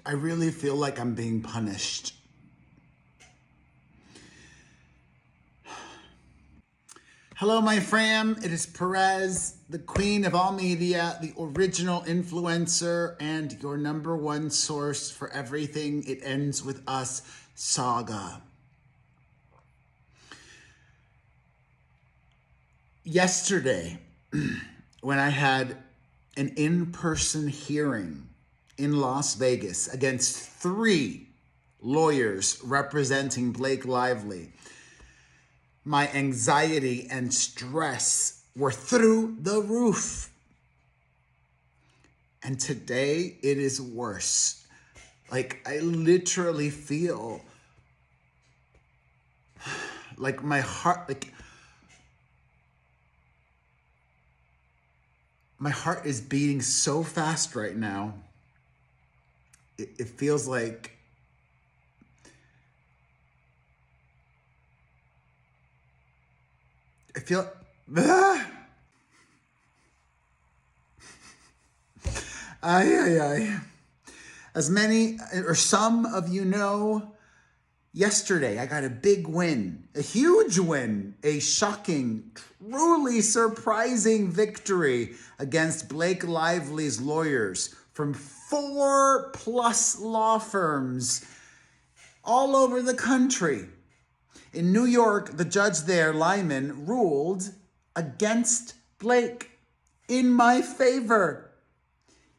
I really feel like I'm being punished. Hello, my fam. It is Perez, the queen of all media, the original influencer, and your number one source for everything It Ends With Us saga. Yesterday, when I had an in-person hearing in Las Vegas against 3 lawyers representing Blake Lively, my anxiety and stress were through the roof. And today it is worse. Like, I literally feel like my heart, my heart is beating so fast right now. It feels like I feel As many or some of you know, yesterday I got a big win, a huge win, a shocking, truly surprising victory against Blake Lively's lawyers from 4+ law firms all over the country. In New York, the judge there, Lyman, ruled against Blake in my favor.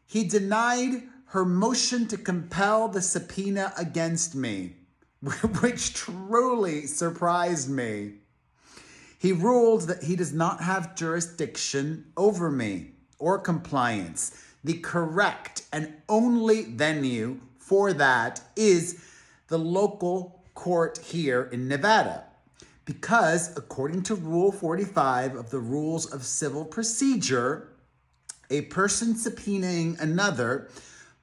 He denied her motion to compel the subpoena against me, which truly surprised me. He ruled that he does not have jurisdiction over me or compliance. The correct and only venue for that is the local court here in Nevada, because according to Rule 45 of the Rules of Civil Procedure, a person subpoenaing another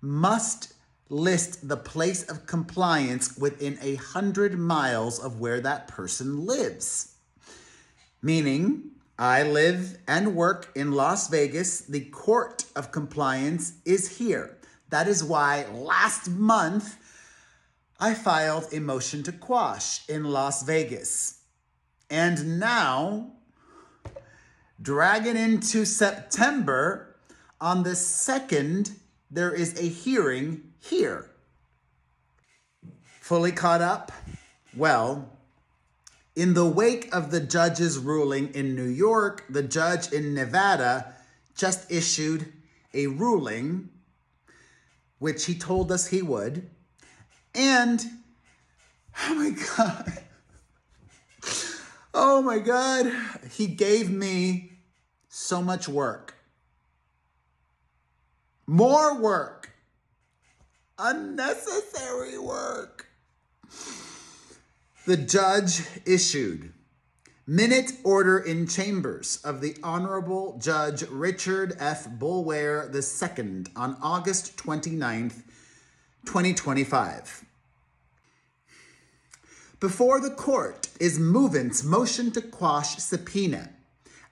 must list the place of compliance within 100 miles of where that person lives. Meaning, I live and work in Las Vegas. The court of compliance is here. That is why last month I filed a motion to quash in Las Vegas. And now, dragging into September, on the 2nd, there is a hearing here. Fully caught up? Well, in the wake of the judge's ruling in New York, the judge in Nevada just issued a ruling, which he told us he would. And, oh my God, he gave me so much work. More work. Unnecessary work. The judge issued minute order in chambers of the Honorable Judge Richard F. Boulware II on August 29th, 2025. Before the court is movant's motion to quash subpoena.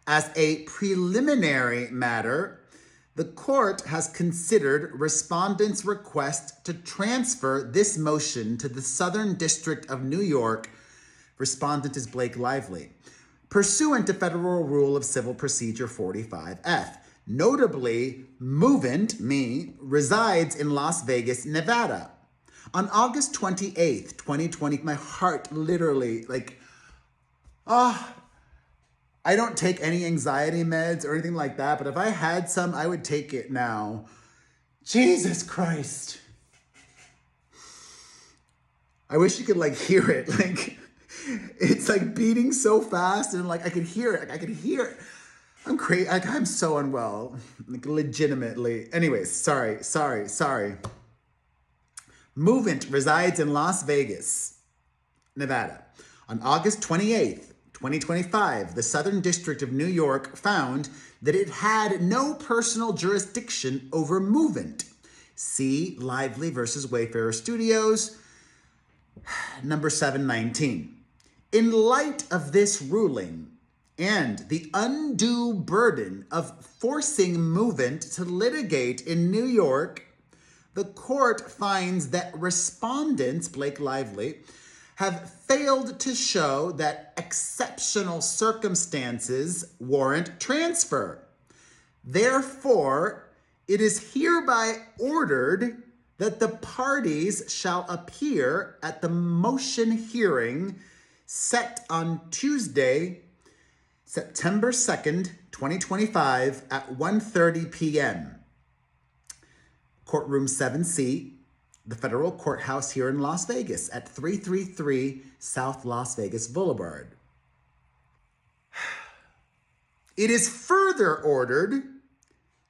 As a preliminary matter, the court has considered respondent's request to transfer this motion to the Southern District of New York. Respondent is Blake Lively, pursuant to Federal Rule of Civil Procedure 45F. Notably, movant, me, resides in Las Vegas, Nevada. On August 28th, 2020, my heart literally, I don't take any anxiety meds or anything like that, but if I had some, I would take it now. Jesus Christ. I wish you could hear it. It's beating so fast and I could hear it. I'm crazy. I'm so unwell. Legitimately. Anyways, sorry. Movant resides in Las Vegas, Nevada. On August 28th, 2025, the Southern District of New York found that it had no personal jurisdiction over movant. See Lively versus Wayfarer Studios, number 719. In light of this ruling and the undue burden of forcing movant to litigate in New York, The court finds that respondents, Blake Lively, have failed to show that exceptional circumstances warrant transfer. Therefore, it is hereby ordered that the parties shall appear at the motion hearing set on Tuesday, September 2nd, 2025 at 1:30 p.m. Courtroom 7C, the federal courthouse here in Las Vegas at 333 South Las Vegas Boulevard. It is further ordered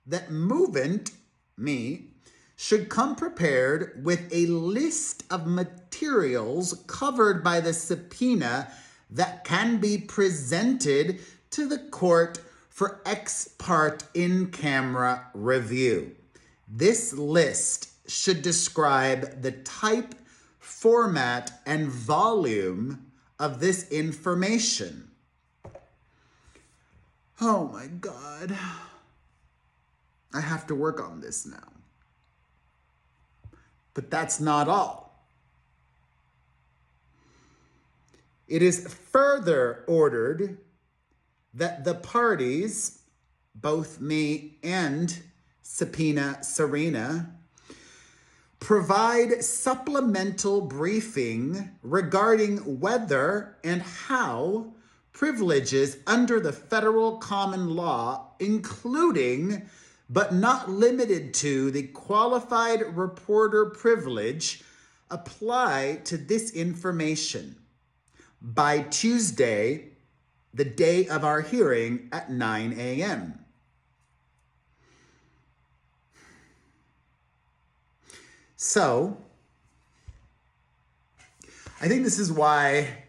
that movant, me, should come prepared with a list of materials covered by the subpoena that can be presented to the court for ex parte in-camera review. This list should describe the type, format, and volume of this information. Oh my God. I have to work on this now. But that's not all. It is further ordered that the parties, both me and subpoena Serena, provide supplemental briefing regarding whether and how privileges under the federal common law, including but not limited to the qualified reporter privilege, apply to this information by Tuesday, the day of our hearing at 9 a.m. So, I think this is why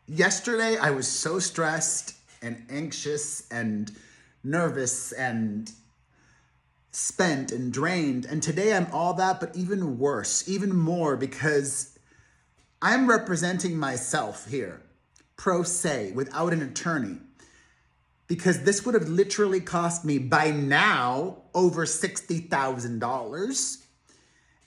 yesterday I was so stressed and anxious and nervous and spent and drained. And today I'm all that, but even worse, even more, because I'm representing myself here, pro se, without an attorney. Because this would have literally cost me by now over $60,000.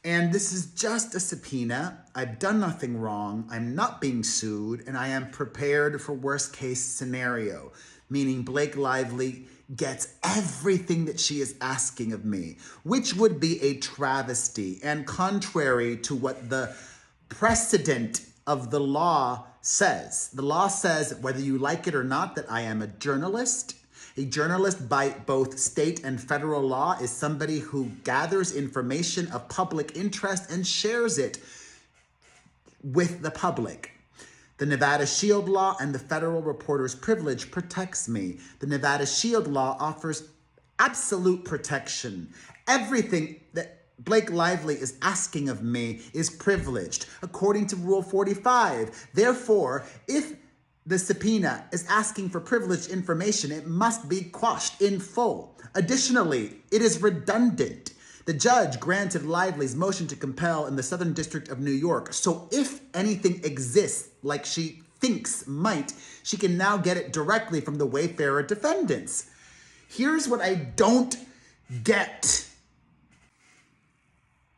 And this is just a subpoena. I've done nothing wrong. I'm not being sued, and I am prepared for worst case scenario, meaning Blake Lively gets everything that she is asking of me, which would be a travesty and contrary to what the precedent of the law says. The law says, whether you like it or not, that I am a journalist. A journalist by both state and federal law is somebody who gathers information of public interest and shares it with the public. The Nevada Shield Law and the federal reporter's privilege protects me. The Nevada Shield Law offers absolute protection. Everything that Blake Lively is asking of me is privileged, according to Rule 45. Therefore, if the subpoena is asking for privileged information, it must be quashed in full. Additionally, it is redundant. The judge granted Lively's motion to compel in the Southern District of New York, so if anything exists like she thinks might, she can now get it directly from the Wayfarer defendants. Here's what I don't get.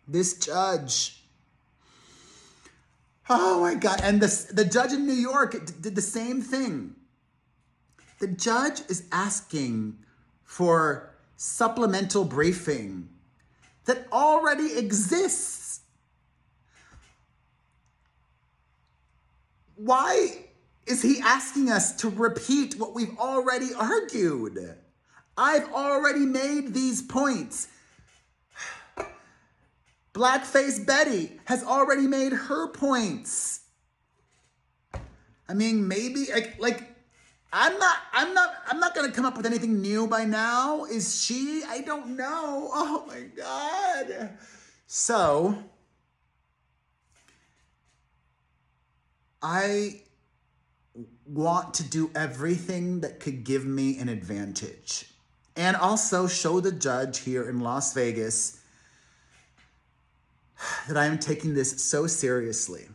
This judge, oh my God, and the judge in New York did the same thing. The judge is asking for supplemental briefing that already exists. Why is he asking us to repeat what we've already argued? I've already made these points. Blackface Betty has already made her points. I mean, maybe I'm not gonna come up with anything new by now. Is she? I don't know. Oh my God. So I want to do everything that could give me an advantage, and also show the judge here in Las Vegas that I am taking this so seriously.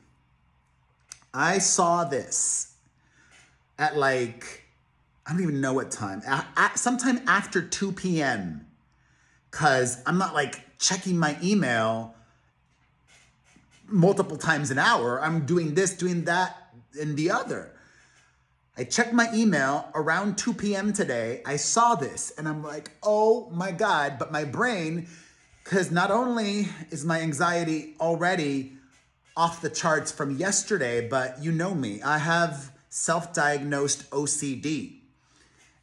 I saw this at I don't even know what time, sometime after 2 p.m. because I'm not like checking my email multiple times an hour. I'm doing this, doing that, and the other. I checked my email around 2 p.m. today. I saw this and I'm like, oh my God. But my brain, because not only is my anxiety already off the charts from yesterday, but you know me, I have self-diagnosed OCD.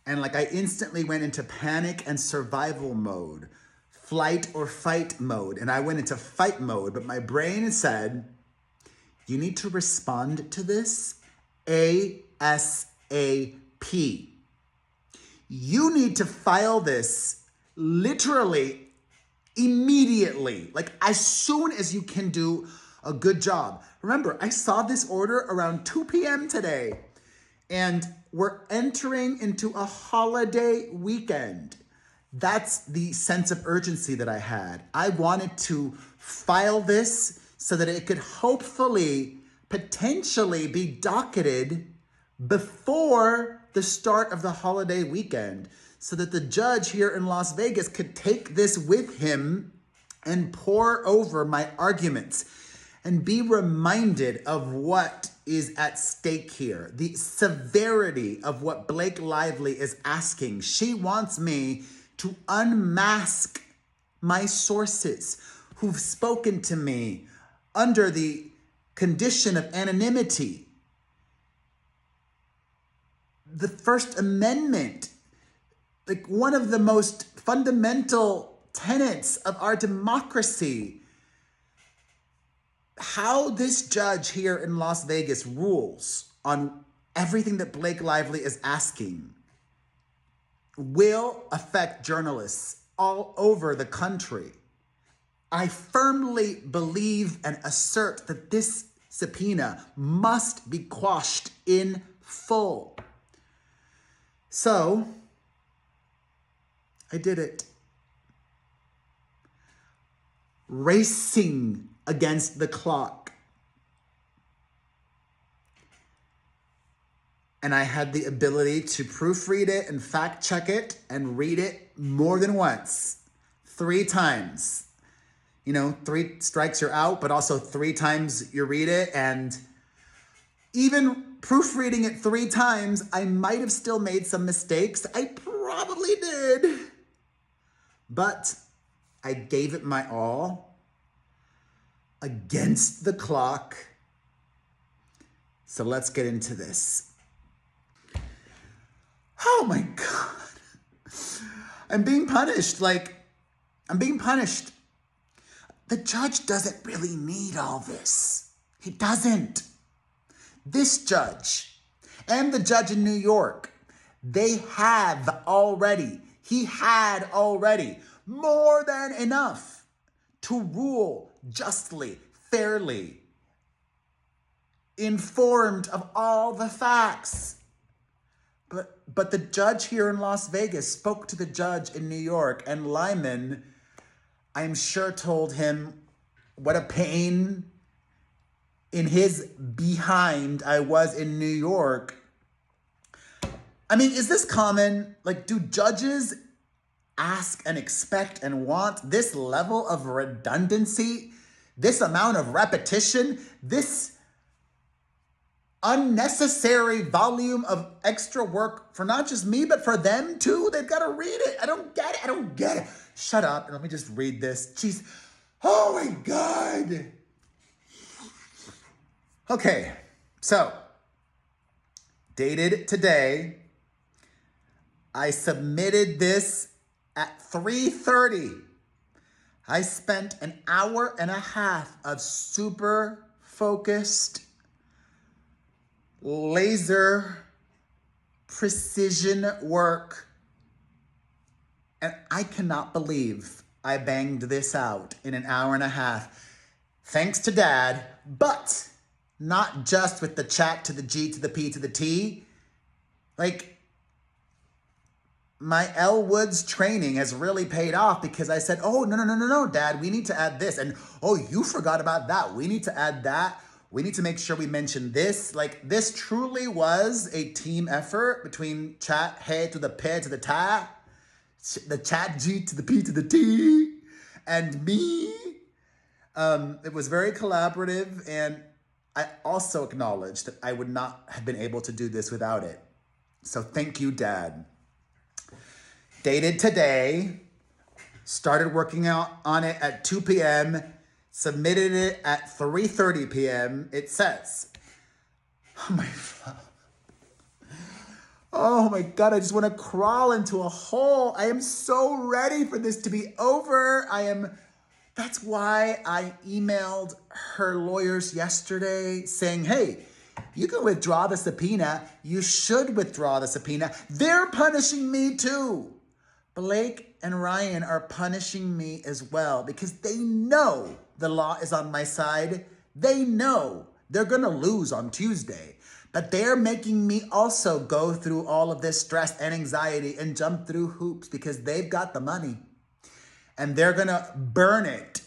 And like I instantly went into panic and survival mode, flight or fight mode. And I went into fight mode, but my brain said, you need to respond to this ASAP. You need to file this literally immediately, like as soon as you can do a good job. Remember, I saw this order around 2 p.m. today, and we're entering into a holiday weekend. That's the sense of urgency that I had. I wanted to file this so that it could hopefully, potentially be docketed before the start of the holiday weekend, so that the judge here in Las Vegas could take this with him and pore over my arguments and be reminded of what is at stake here, the severity of what Blake Lively is asking. She wants me to unmask my sources who've spoken to me under the condition of anonymity. The First Amendment, like one of the most fundamental tenets of our democracy. How this judge here in Las Vegas rules on everything that Blake Lively is asking will affect journalists all over the country. I firmly believe and assert that this subpoena must be quashed in full. So, I did it. Racing against the clock. And I had the ability to proofread it and fact check it and read it more than once. 3 times. 3 strikes you're out, but also 3 times you read it. And even proofreading it 3 times, I might have still made some mistakes. I probably did. But I gave it my all against the clock. So let's get into this. Oh my God. I'm being punished. I'm being punished. The judge doesn't really need all this. He doesn't. This judge and the judge in New York, he had already more than enough to rule justly, fairly, informed of all the facts. But the judge here in Las Vegas spoke to the judge in New York, and Lyman, I'm sure, told him what a pain in his behind I was in New York. I mean, is this common? Do judges ask and expect and want this level of redundancy, this amount of repetition, this unnecessary volume of extra work for not just me, but for them too? They've got to read it. I don't get it. Shut up and let me just read this. Jeez. Oh my God. Okay, so dated today, I submitted this at 3:30. I spent an hour and a half of super focused, laser precision work. And I cannot believe I banged this out in an hour and a half. Thanks to Dad, but not just with the chat to the G to the P to the T. My Elle Woods training has really paid off, because I said, oh, no, Dad, we need to add this. And, oh, you forgot about that. We need to add that. We need to make sure we mention this. This truly was a team effort between chat, hey, to the P, to the ta. the chat G to the P to the T, and me. It was very collaborative, and I also acknowledge that I would not have been able to do this without it. So thank you, Dad. Dated today, started working out on it at 2 p.m., submitted it at 3:30 p.m. It says, oh my God, I just want to crawl into a hole. I am so ready for this to be over. That's why I emailed her lawyers yesterday saying, hey, you can withdraw the subpoena. You should withdraw the subpoena. They're punishing me too. Blake and Ryan are punishing me as well because they know the law is on my side. They know they're going to lose on Tuesday, but they're making me also go through all of this stress and anxiety and jump through hoops because they've got the money and they're going to burn it.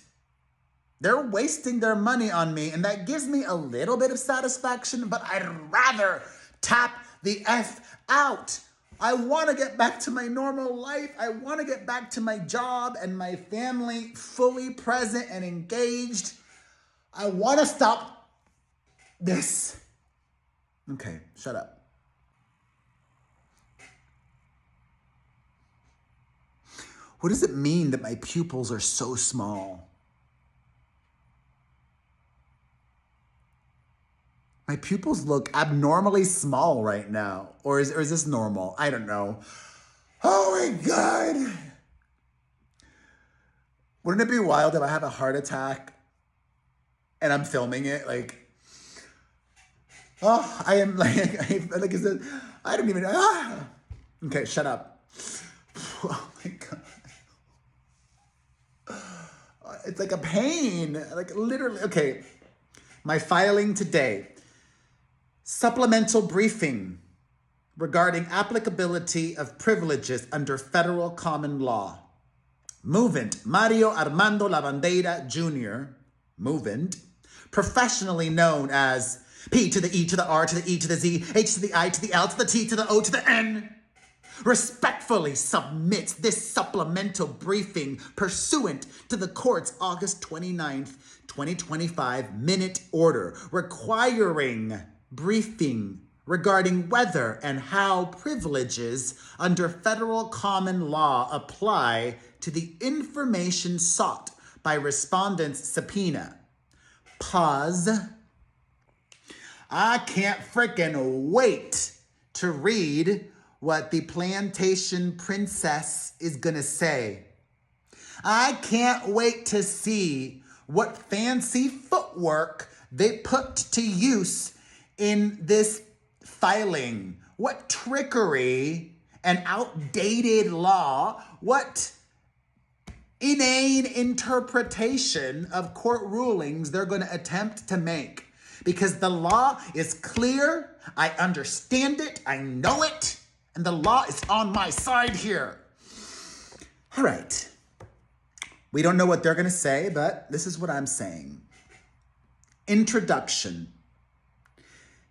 They're wasting their money on me, and that gives me a little bit of satisfaction, but I'd rather tap the F out. I want to get back to my normal life. I want to get back to my job and my family fully present and engaged. I want to stop this. Okay, shut up. What does it mean that my pupils are so small? My pupils look abnormally small right now. Or is this normal? I don't know. Oh my God. Wouldn't it be wild if I have a heart attack and I'm filming it? I am like I said, I don't even, Okay, shut up. Oh my God. It's like a pain, like literally. Okay, my filing today. Supplemental briefing regarding applicability of privileges under federal common law. Movant Mario Armando Lavandeira Jr., Movant, professionally known as P to the E to the R to the E to the Z, H to the I to the L to the T to the O to the N, respectfully submits this supplemental briefing pursuant to the court's August 29th, 2025 minute order requiring briefing regarding whether and how privileges under federal common law apply to the information sought by respondent's subpoena. Pause. I can't frickin' wait to read what the plantation princess is gonna say. I can't wait to see what fancy footwork they put to use in this filing. What trickery and outdated law, what inane interpretation of court rulings they're going to attempt to make. Because the law is clear, I understand it, I know it, and the law is on my side here. All right. We don't know what they're going to say, but this is what I'm saying. Introduction.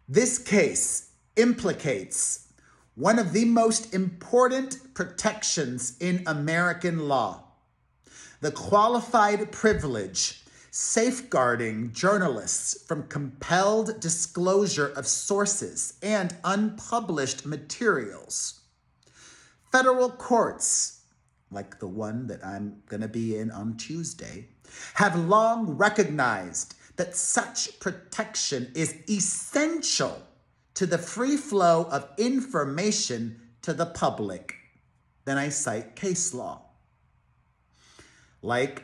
This case implicates one of the most important protections in American law, the qualified privilege safeguarding journalists from compelled disclosure of sources and unpublished materials. Federal courts, like the one that I'm going to be in on Tuesday, have long recognized that such protection is essential to the free flow of information to the public. Then I cite case law, like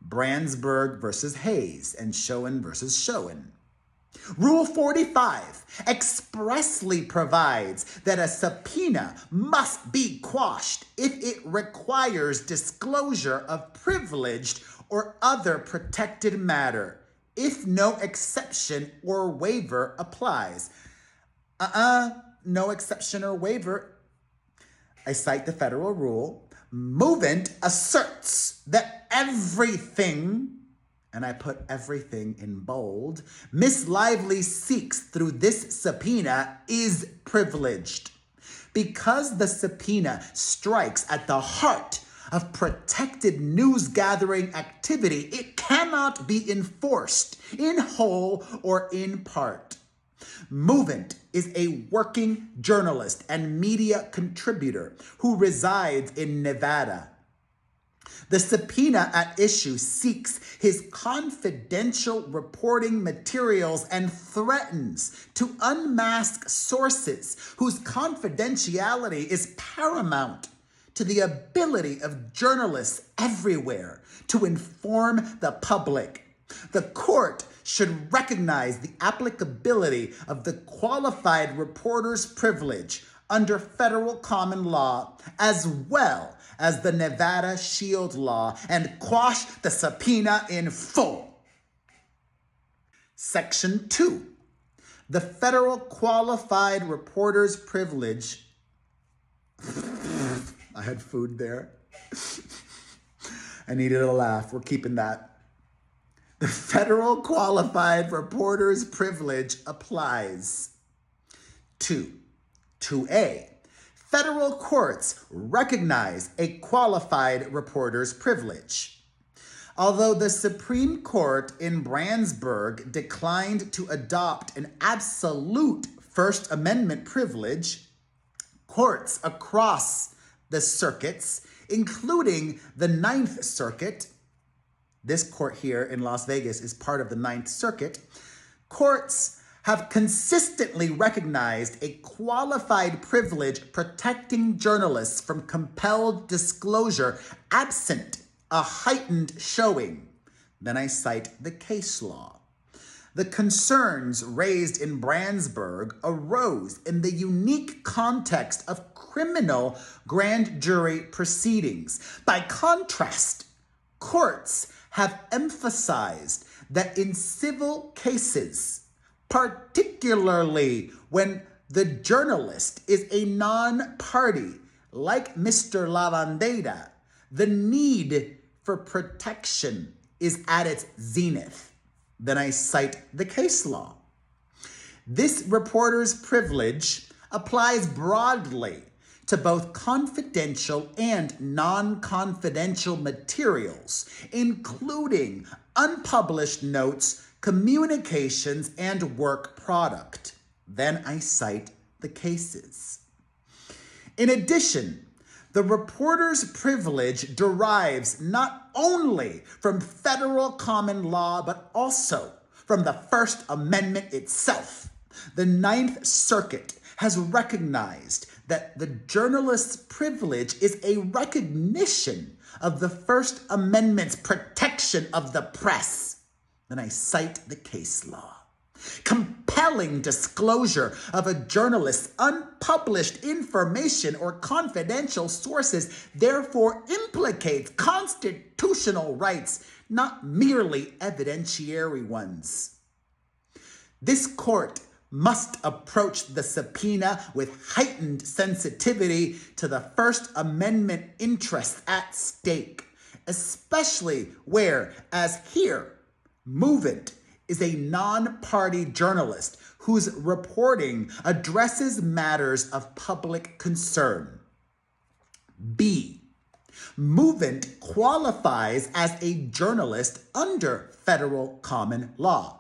Brandsburg versus Hayes and Schoen versus Schoen. Rule 45 expressly provides that a subpoena must be quashed if it requires disclosure of privileged or other protected matter, if no exception or waiver applies. No exception or waiver. I cite the federal rule. Movant asserts that everything, and I put everything in bold, Miss Lively seeks through this subpoena is privileged Because the subpoena strikes at the heart of protected news gathering activity, it cannot be enforced in whole or in part. Movement is a working journalist and media contributor who resides in Nevada. The subpoena at issue seeks his confidential reporting materials and threatens to unmask sources whose confidentiality is paramount to the ability of journalists everywhere to inform the public. The court should recognize the applicability of the qualified reporter's privilege under federal common law, as well as the Nevada Shield Law, and quash the subpoena in full. Section 2. The federal qualified reporter's privilege. I had food there. I needed a laugh. We're keeping that. The federal qualified reporter's privilege applies to 2A. Federal courts recognize a qualified reporter's privilege. Although the Supreme Court in Brandsburg declined to adopt an absolute First Amendment privilege, courts across the circuits, including the Ninth Circuit, this court here in Las Vegas is part of the Ninth Circuit, courts have consistently recognized a qualified privilege protecting journalists from compelled disclosure absent a heightened showing. Then I cite the case law. The concerns raised in Brandsburg arose in the unique context of criminal grand jury proceedings. By contrast, courts have emphasized that in civil cases, particularly when the journalist is a non-party, like Mr. Lavandera, the need for protection is at its zenith. Then I cite the case law. This reporter's privilege applies broadly to both confidential and non-confidential materials, including unpublished notes, communications, and work product. Then I cite the cases. In addition, the reporter's privilege derives not only from federal common law, but also from the First Amendment itself. The Ninth Circuit has recognized that the journalist's privilege is a recognition of the First Amendment's protection of the press. Then I cite the case law. Compelling disclosure of a journalist's unpublished information or confidential sources therefore implicates constitutional rights, not merely evidentiary ones. This court must approach the subpoena with heightened sensitivity to the First Amendment interests at stake, especially where, as here, Movement is a non-party journalist whose reporting addresses matters of public concern. B. Movement qualifies as a journalist under federal common law.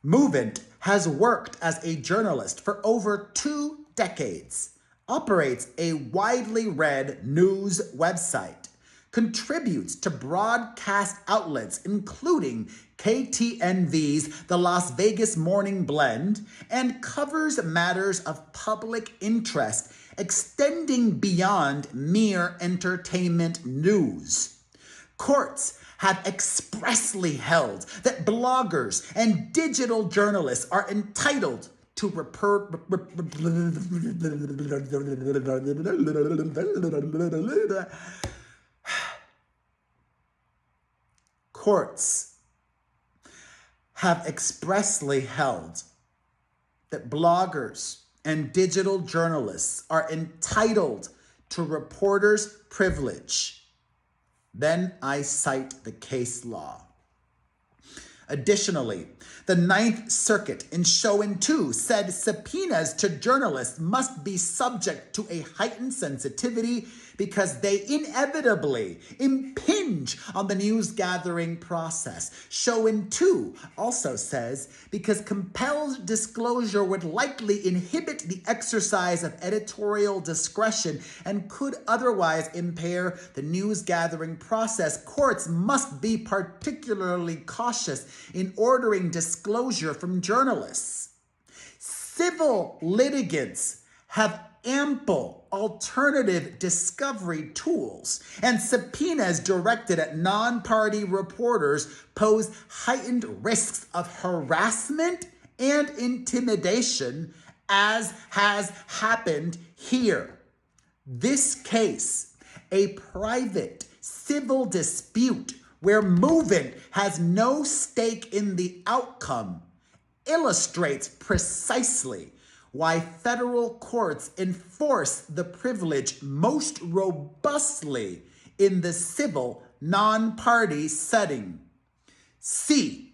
Movement has worked as a journalist for over 2 decades, operates a widely read news website, contributes to broadcast outlets including KTNV's The Las Vegas Morning Blend, and covers matters of public interest extending beyond mere entertainment news. Courts have expressly held that bloggers and digital journalists are entitled to Courts have expressly held that bloggers and digital journalists are entitled to reporters' privilege. Then I cite the case law. Additionally, the Ninth Circuit in Chauvin 2 said subpoenas to journalists must be subject to a heightened sensitivity because they inevitably impinge on the news gathering process. Chauvin 2 also says because compelled disclosure would likely inhibit the exercise of editorial discretion and could otherwise impair the news gathering process, courts must be particularly cautious in ordering disclosure from journalists. Civil litigants have ample alternative discovery tools, and subpoenas directed at non-party reporters pose heightened risks of harassment and intimidation, as has happened here. This case, a private civil dispute where movement has no stake in the outcome, illustrates precisely why federal courts enforce the privilege most robustly in the civil non-party setting. C.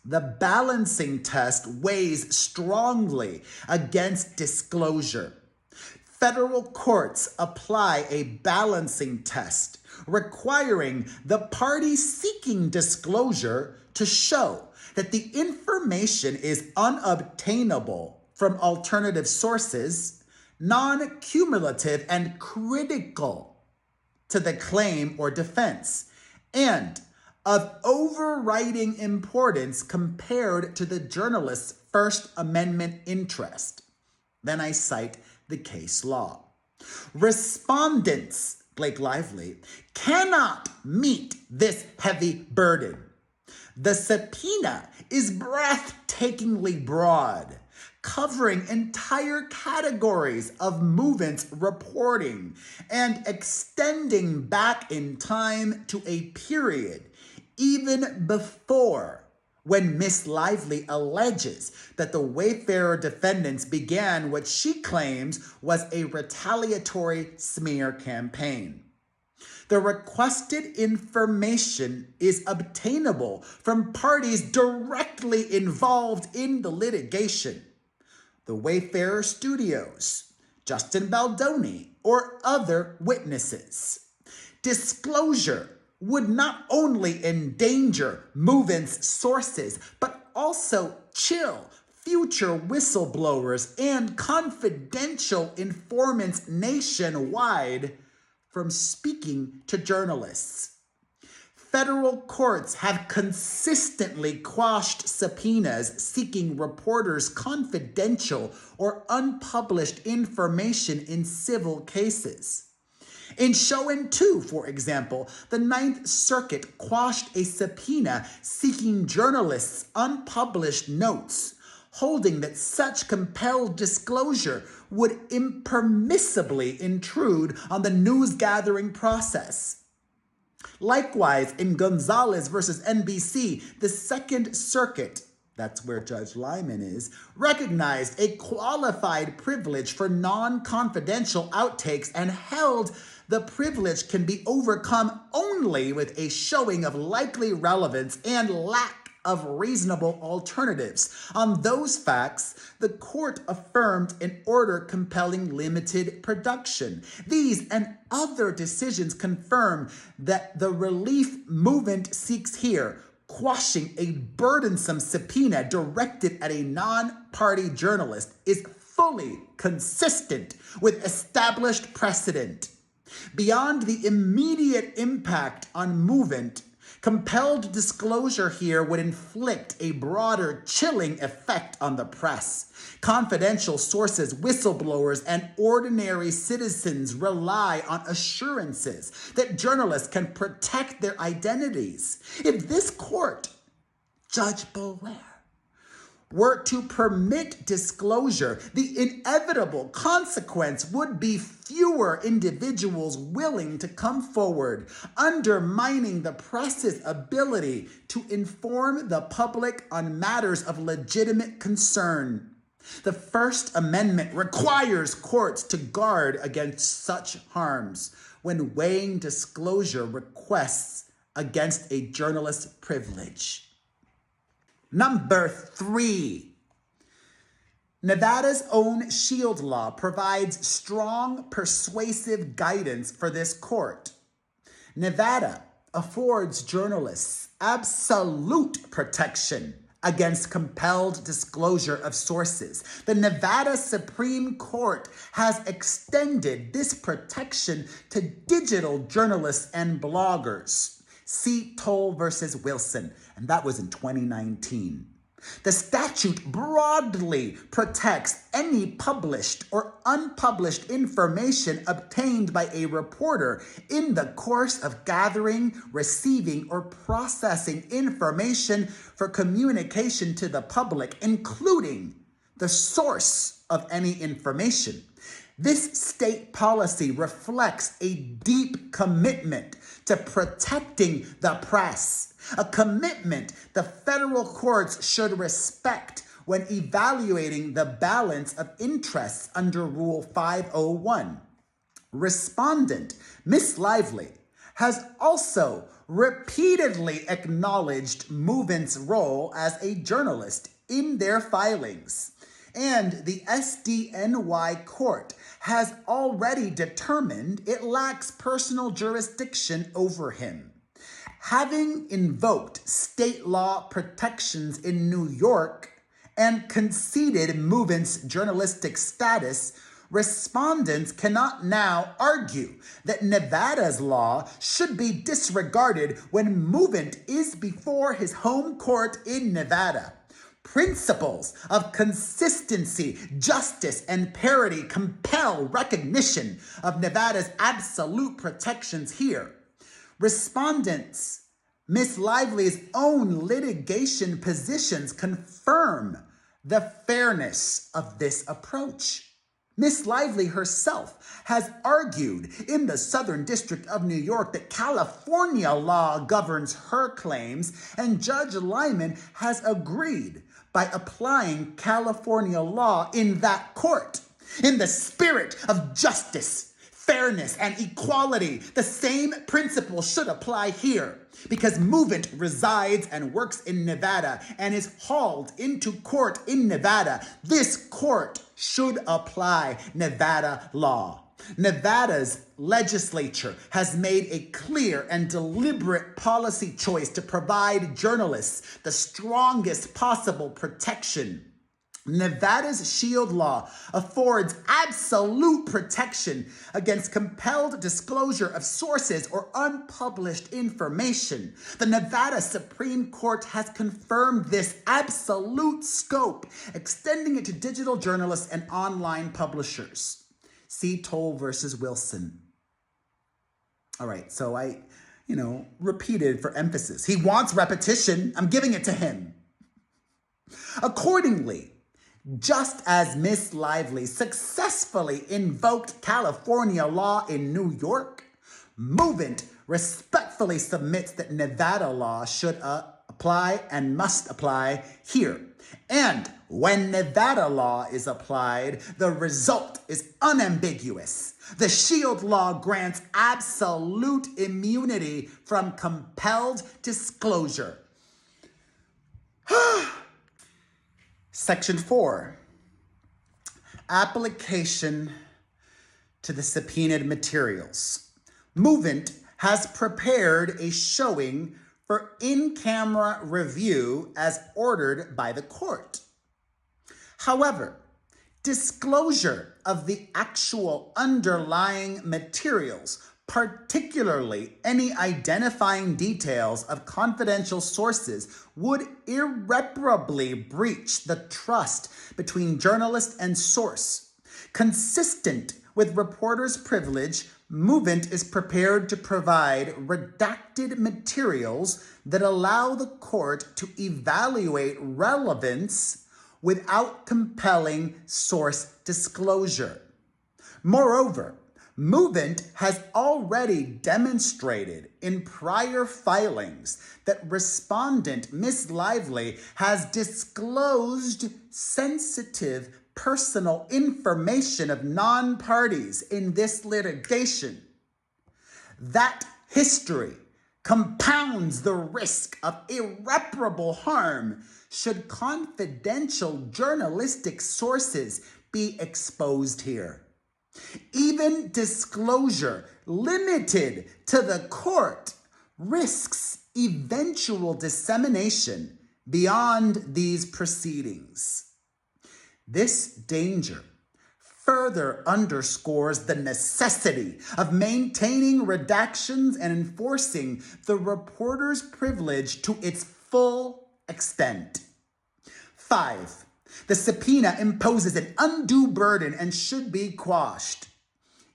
The balancing test weighs strongly against disclosure. Federal courts apply a balancing test requiring the party seeking disclosure to show that the information is unobtainable from alternative sources, non-cumulative and critical to the claim or defense, and of overriding importance compared to the journalist's First Amendment interest. Then I cite the case law. Respondents, Blake Lively, cannot meet this heavy burden. The subpoena is breathtakingly broad, covering entire categories of movement reporting and extending back in time to a period even before when Miss Lively alleges that the Wayfarer defendants began what she claims was a retaliatory smear campaign. The requested information is obtainable from parties directly involved in the litigation: the Wayfarer Studios, Justin Baldoni, or other witnesses. Disclosure would not only endanger movement's sources, but also chill future whistleblowers and confidential informants nationwide from speaking to journalists. Federal courts have consistently quashed subpoenas seeking reporters' confidential or unpublished information in civil cases. In Chauvin 2, for example, the Ninth Circuit quashed a subpoena seeking journalists' unpublished notes, holding that such compelled disclosure would impermissibly intrude on the news-gathering process. Likewise, in Gonzalez versus NBC, the Second Circuit, that's where Judge Lyman is, recognized a qualified privilege for non-confidential outtakes and held the privilege can be overcome only with a showing of likely relevance and lack of reasonable alternatives. On those facts, the court affirmed an order compelling limited production. These and other decisions confirm that the relief movement seeks here, quashing a burdensome subpoena directed at a non-party journalist, is fully consistent with established precedent. Beyond the immediate impact on movement, compelled disclosure here would inflict a broader chilling effect on the press. Confidential sources, whistleblowers, and ordinary citizens rely on assurances that journalists can protect their identities. If this court, Judge Boulware, were to permit disclosure, the inevitable consequence would be fewer individuals willing to come forward, undermining the press's ability to inform the public on matters of legitimate concern. The First Amendment requires courts to guard against such harms when weighing disclosure requests against a journalist's privilege. Number 3. Nevada's own shield law provides strong, persuasive guidance for this court. Nevada affords journalists absolute protection against compelled disclosure of sources. The Nevada Supreme Court has extended this protection to digital journalists and bloggers. See Toll versus Wilson, and that was in 2019. The statute broadly protects any published or unpublished information obtained by a reporter in the course of gathering, receiving, or processing information for communication to the public, including the source of any information. This state policy reflects a deep commitment to protecting the press, a commitment the federal courts should respect when evaluating the balance of interests under Rule 501. Respondent Miss Lively has also repeatedly acknowledged Movement's role as a journalist in their filings, and the SDNY court has already determined it lacks personal jurisdiction over him. Having invoked state law protections in New York and conceded Movement's journalistic status, respondents cannot now argue that Nevada's law should be disregarded when Movement is before his home court in Nevada. Principles of consistency, justice, and parity compel recognition of Nevada's absolute protections here. Respondents Miss Lively's own litigation positions confirm the fairness of this approach. Miss Lively herself has argued in the Southern District of New York that California law governs her claims, and Judge Lyman has agreed by applying California law in that court. In the spirit of justice, fairness, and equality, the same principle should apply here. Because Movement resides and works in Nevada and is hauled into court in Nevada, this court should apply Nevada law. Nevada's legislature has made a clear and deliberate policy choice to provide journalists the strongest possible protection. Nevada's shield law affords absolute protection against compelled disclosure of sources or unpublished information. The Nevada Supreme Court has confirmed this absolute scope, extending it to digital journalists and online publishers. See Toll versus Wilson. All right, so I, repeated for emphasis. He wants repetition. I'm giving it to him. Accordingly, just as Miss Lively successfully invoked California law in New York, Movement respectfully submits that Nevada law should apply and must apply here. And when Nevada law is applied, the result is unambiguous. The shield law grants absolute immunity from compelled disclosure. Section 4, application to the subpoenaed materials. Movement has prepared a showing for in-camera review as ordered by the court. However, disclosure of the actual underlying materials, particularly any identifying details of confidential sources, would irreparably breach the trust between journalist and source. Consistent with reporter's privilege, Movement is prepared to provide redacted materials that allow the court to evaluate relevance without compelling source disclosure. Moreover, Movement has already demonstrated in prior filings that respondent Miss Lively has disclosed sensitive personal information of non-parties in this litigation. That history, compounds the risk of irreparable harm should confidential journalistic sources be exposed here. Even disclosure limited to the court risks eventual dissemination beyond these proceedings. This danger further underscores the necessity of maintaining redactions and enforcing the reporter's privilege to its full extent. 5. The subpoena imposes an undue burden and should be quashed.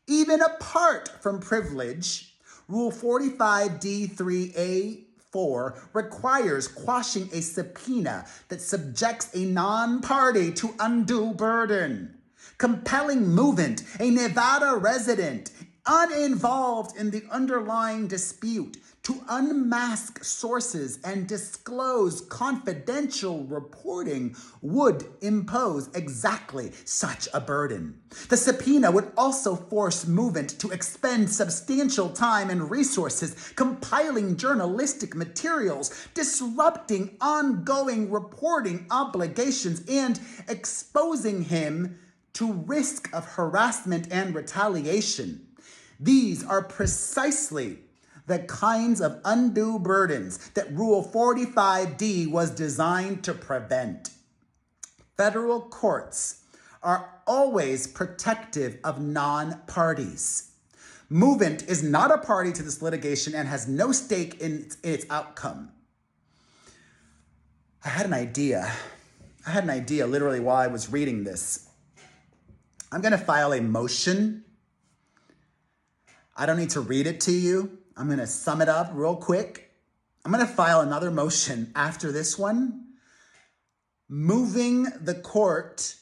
Even apart from privilege, Rule 45D3A4 requires quashing a subpoena that subjects a non-party to undue burden. Compelling movement, a Nevada resident uninvolved in the underlying dispute, to unmask sources and disclose confidential reporting would impose exactly such a burden. The subpoena would also force movement to expend substantial time and resources compiling journalistic materials, disrupting ongoing reporting obligations, and exposing him to risk of harassment and retaliation. These are precisely the kinds of undue burdens that Rule 45D was designed to prevent. Federal courts are always protective of non-parties. Movement is not a party to this litigation and has no stake in its outcome. I had an idea literally while I was reading this. I'm going to file a motion. I don't need to read it to you. I'm going to sum it up real quick. I'm going to file another motion after this one, moving the court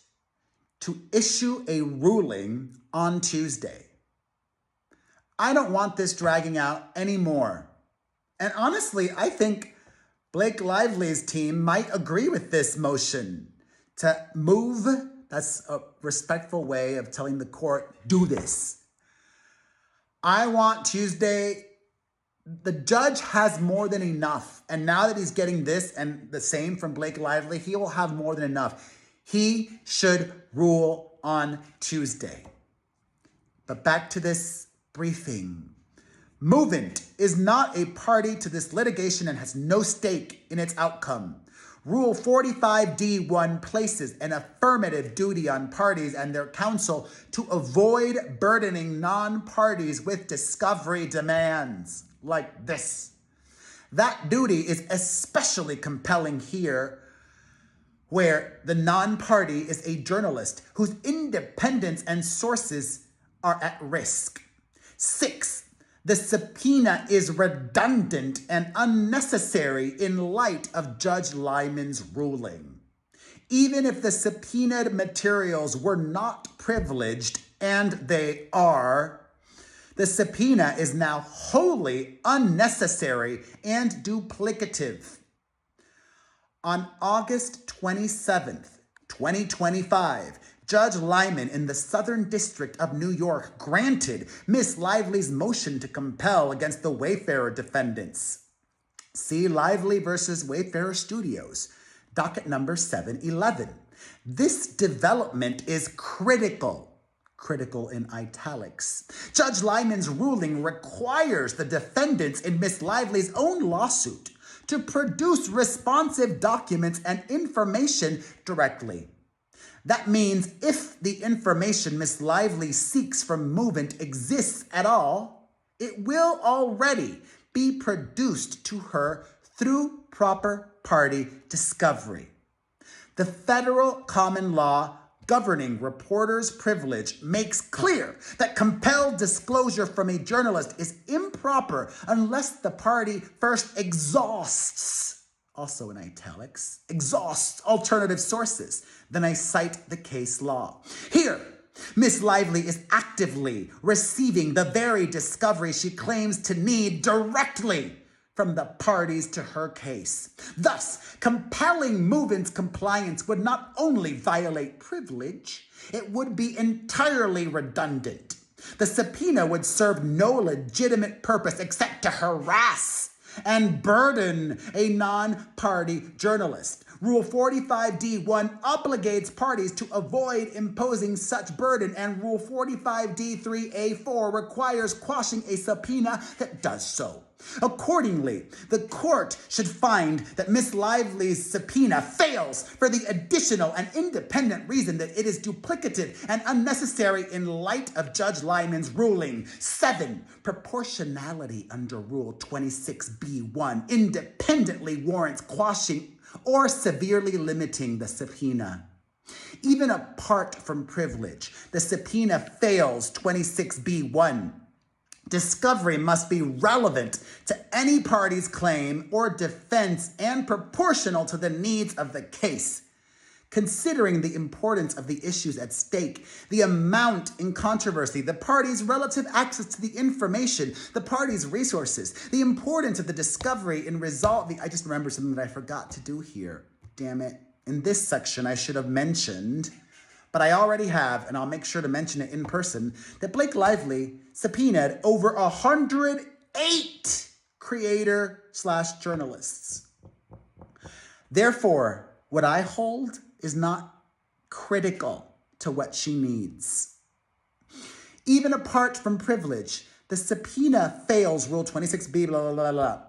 to issue a ruling on Tuesday. I don't want this dragging out anymore. And honestly, I think Blake Lively's team might agree with this motion to move. That's a respectful way of telling the court, do this. I want Tuesday. The judge has more than enough. And now that he's getting this and the same from Blake Lively, he will have more than enough. He should rule on Tuesday. But back to this briefing. Movement is not a party to this litigation and has no stake in its outcome. Rule 45D1 places an affirmative duty on parties and their counsel to avoid burdening non-parties with discovery demands like this. That duty is especially compelling here, where the non-party is a journalist whose independence and sources are at risk. 6. The subpoena is redundant and unnecessary in light of Judge Lyman's ruling. Even if the subpoenaed materials were not privileged, and they are, the subpoena is now wholly unnecessary and duplicative. On August 27th, 2025, Judge Lyman in the Southern District of New York granted Ms. Lively's motion to compel against the Wayfarer defendants. See Lively versus Wayfarer Studios, docket number 711. This development is critical in italics. Judge Lyman's ruling requires the defendants in Ms. Lively's own lawsuit to produce responsive documents and information directly. That means if the information Ms. Lively seeks from movement exists at all, it will already be produced to her through proper party discovery. The federal common law governing reporters' privilege makes clear that compelled disclosure from a journalist is improper unless the party first exhausts, also in italics, exhausts alternative sources. Then I cite the case law. Here, Ms. Lively is actively receiving the very discovery she claims to need directly from the parties to her case. Thus, compelling movement's compliance would not only violate privilege, it would be entirely redundant. The subpoena would serve no legitimate purpose except to harass and burden a non-party journalist. Rule 45D1 obligates parties to avoid imposing such burden, and Rule 45D3A4 requires quashing a subpoena that does so. Accordingly, the court should find that Ms. Lively's subpoena fails for the additional and independent reason that it is duplicative and unnecessary in light of Judge Lyman's ruling. 7. Proportionality under Rule 26B1 independently warrants quashing or severely limiting the subpoena. Even apart from privilege, the subpoena fails 26B1. Discovery must be relevant to any party's claim or defense and proportional to the needs of the case. Considering the importance of the issues at stake, the amount in controversy, the party's relative access to the information, the party's resources, the importance of the discovery in resolving... I just remembered something that I forgot to do here. Damn it. In this section, I should have mentioned, but I already have, and I'll make sure to mention it in person, that Blake Lively subpoenaed over 108 creator/journalists. Therefore, what I hold is not critical to what she needs. Even apart from privilege, the subpoena fails Rule 26B, blah, blah, blah, blah.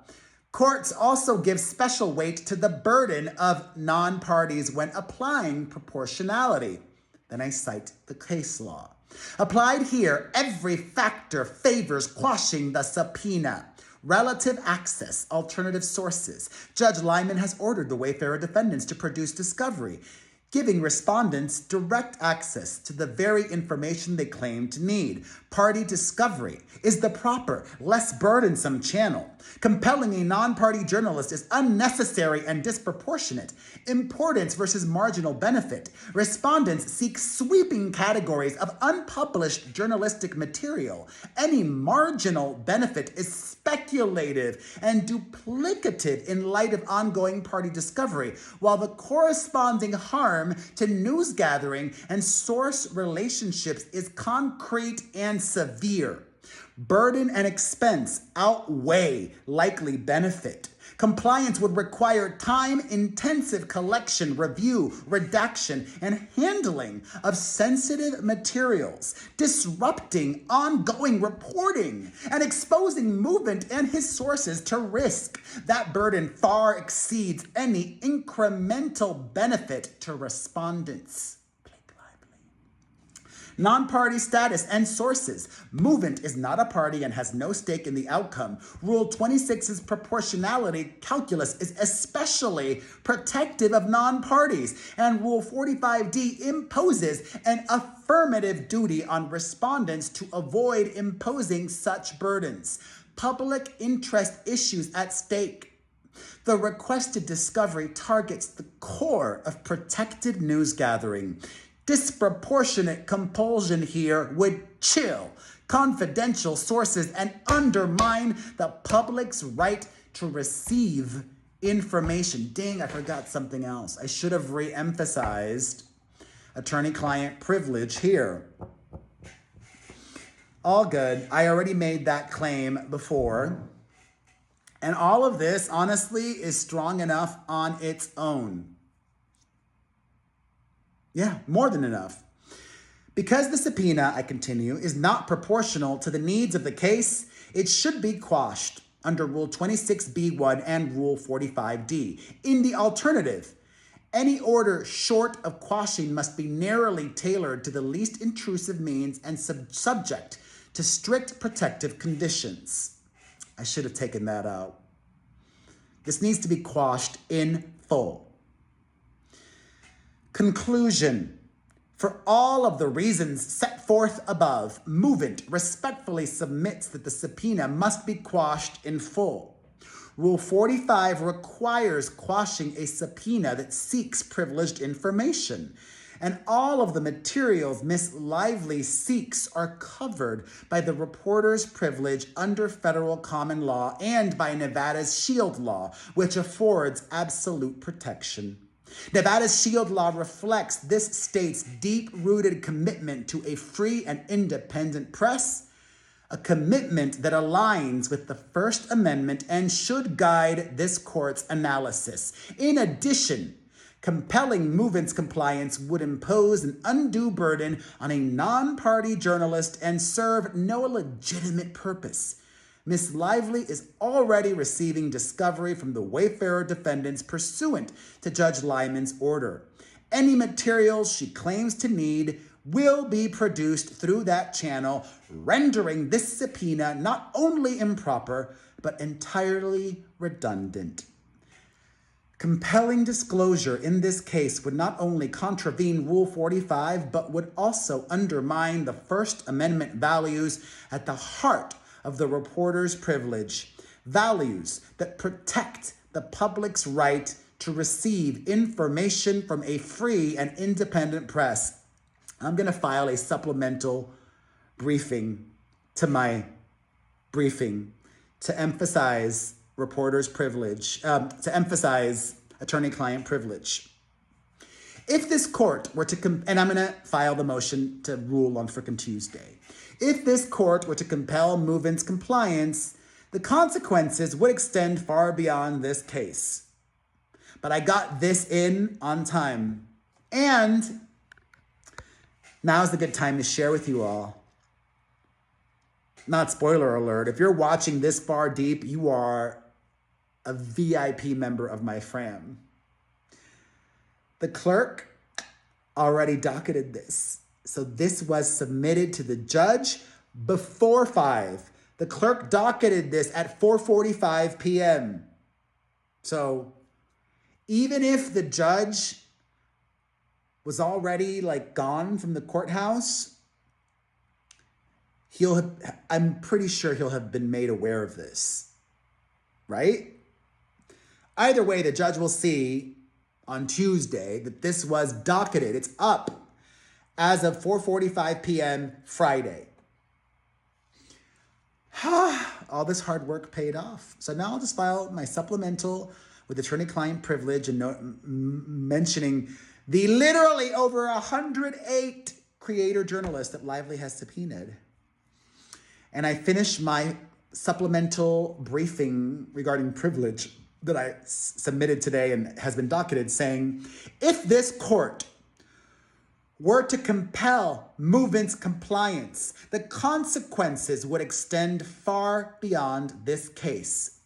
Courts also give special weight to the burden of non-parties when applying proportionality. Then I cite the case law. Applied here, every factor favors quashing the subpoena. Relative access, alternative sources. Judge Lyman has ordered the Wayfarer defendants to produce discovery, giving respondents direct access to the very information they claim to need. Party discovery is the proper, less burdensome channel. Compelling a non-party journalist is unnecessary and disproportionate. Importance versus marginal benefit. Respondents seek sweeping categories of unpublished journalistic material. Any marginal benefit is speculative and duplicative in light of ongoing party discovery, while the corresponding harm to news gathering and source relationships is concrete and severe. Burden and expense outweigh likely benefit. Compliance would require time-intensive collection, review, redaction, and handling of sensitive materials, disrupting ongoing reporting, and exposing movement and his sources to risk. That burden far exceeds any incremental benefit to respondents. Non-party status and sources. Movement is not a party and has no stake in the outcome. Rule 26's proportionality calculus is especially protective of non-parties, and Rule 45D imposes an affirmative duty on respondents to avoid imposing such burdens. Public interest issues at stake. The requested discovery targets the core of protected news gathering. Disproportionate compulsion here would chill confidential sources and undermine the public's right to receive information. Dang, I forgot something else. I should have re-emphasized attorney-client privilege here. All good. I already made that claim before. And all of this, honestly, is strong enough on its own. Yeah, more than enough. Because the subpoena, I continue, is not proportional to the needs of the case, it should be quashed under Rule 26B1 and Rule 45D. In the alternative, any order short of quashing must be narrowly tailored to the least intrusive means and subject to strict protective conditions. I should have taken that out. This needs to be quashed in full. Conclusion. For all of the reasons set forth above, Movement respectfully submits that the subpoena must be quashed in full. Rule 45 requires quashing a subpoena that seeks privileged information, and all of the materials Ms. Lively seeks are covered by the reporter's privilege under federal common law and by Nevada's Shield Law, which affords absolute protection. Nevada's Shield Law reflects this state's deep-rooted commitment to a free and independent press, a commitment that aligns with the First Amendment and should guide this court's analysis. In addition, compelling movements compliance would impose an undue burden on a non-party journalist and serve no legitimate purpose. Ms. Lively is already receiving discovery from the Wayfarer defendants pursuant to Judge Lyman's order. Any materials she claims to need will be produced through that channel, rendering this subpoena not only improper, but entirely redundant. Compelling disclosure in this case would not only contravene Rule 45, but would also undermine the First Amendment values at the heart of the reporter's privilege, values that protect the public's right to receive information from a free and independent press. I'm going to file a supplemental briefing to my briefing to emphasize reporter's privilege, to emphasize attorney-client privilege. If this court were to, and I'm going to file the motion to rule on frickin' Tuesday. If this court were to compel movements compliance, the consequences would extend far beyond this case. But I got this in on time. And now's the good time to share with you all. Not spoiler alert, if you're watching this far deep, you are a VIP member of my fam. The clerk already docketed this. So this was submitted to the judge before 5. The clerk docketed this at 4:45 p.m. So even if the judge was already gone from the courthouse, I'm pretty sure he'll have been made aware of this, right? Either way, the judge will see on Tuesday that this was docketed. It's up as of 4:45 p.m. Friday. All this hard work paid off. So now I'll just file my supplemental with attorney-client privilege and mentioning the literally over 108 creator journalists that Lively has subpoenaed. And I finished my supplemental briefing regarding privilege that I submitted today and has been docketed, saying, if this court were to compel movements compliance, the consequences would extend far beyond this case.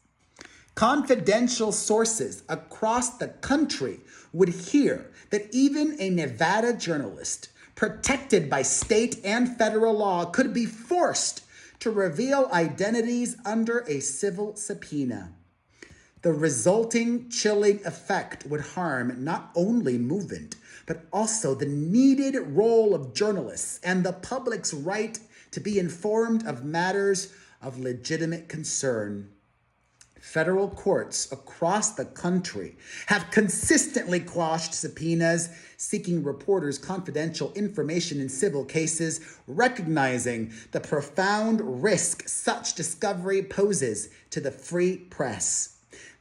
Confidential sources across the country would hear that even a Nevada journalist protected by state and federal law could be forced to reveal identities under a civil subpoena. The resulting chilling effect would harm not only movement, but also the needed role of journalists and the public's right to be informed of matters of legitimate concern. Federal courts across the country have consistently quashed subpoenas seeking reporters confidential information in civil cases, recognizing the profound risk such discovery poses to the free press.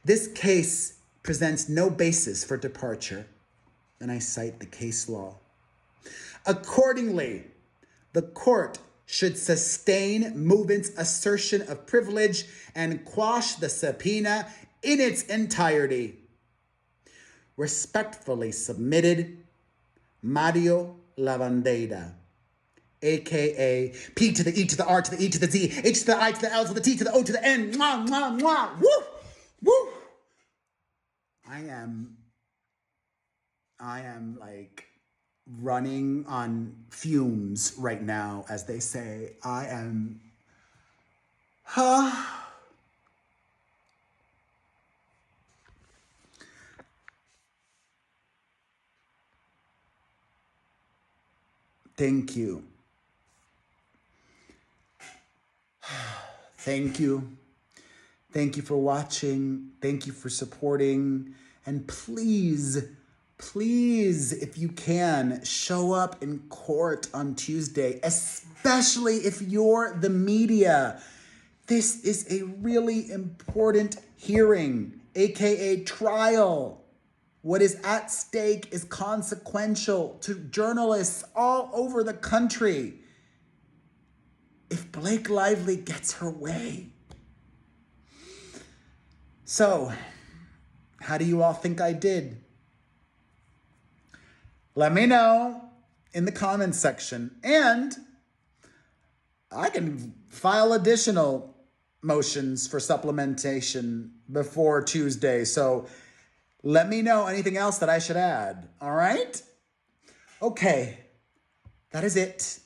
This case presents no basis for departure, and I cite the case law. Accordingly, the court should sustain movement's assertion of privilege and quash the subpoena in its entirety. Respectfully submitted, Mario Lavandeira, aka P to the E to the R to the E to the Z, H to the I to the L to the T to the O to the N. Mwah, mwah, mwah. Woo! Woo! I am running on fumes right now, as they say. I am, Thank you. Thank you. Thank you for watching. Thank you for supporting. And please, if you can, show up in court on Tuesday, especially if you're the media. This is a really important hearing, aka trial. What is at stake is consequential to journalists all over the country. if Blake Lively gets her way. So, how do you all think I did? Let me know in the comments section. And I can file additional motions for supplementation before Tuesday. So let me know anything else that I should add. All right? Okay, that is it.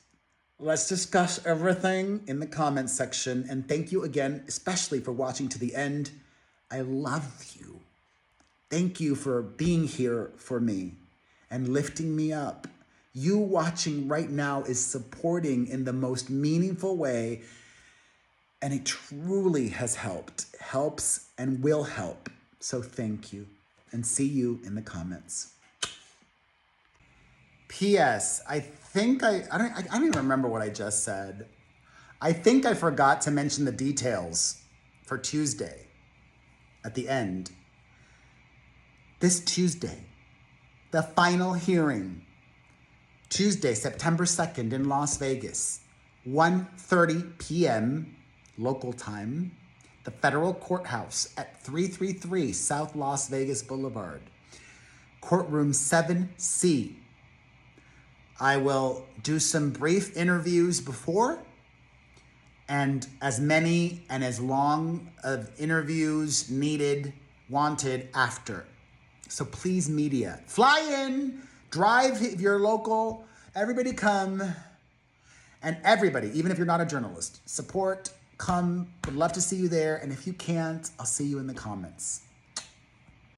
Let's discuss everything in the comments section. And thank you again, especially for watching to the end. I love you. Thank you for being here for me and lifting me up. You watching right now is supporting in the most meaningful way, and it truly has helped, helps, and will help. So thank you, and see you in the comments. P.S. I don't even remember what I just said. I think I forgot to mention the details for Tuesday at the end. This Tuesday, the final hearing, Tuesday, September 2nd in Las Vegas, 1:30 p.m. local time, the federal courthouse at 333 South Las Vegas Boulevard, courtroom 7C. I will do some brief interviews before and as many and as long of interviews needed, wanted after. So please, media, fly in, drive if you're local, everybody come, and everybody, even if you're not a journalist, support, come, would love to see you there, and if you can't, I'll see you in the comments.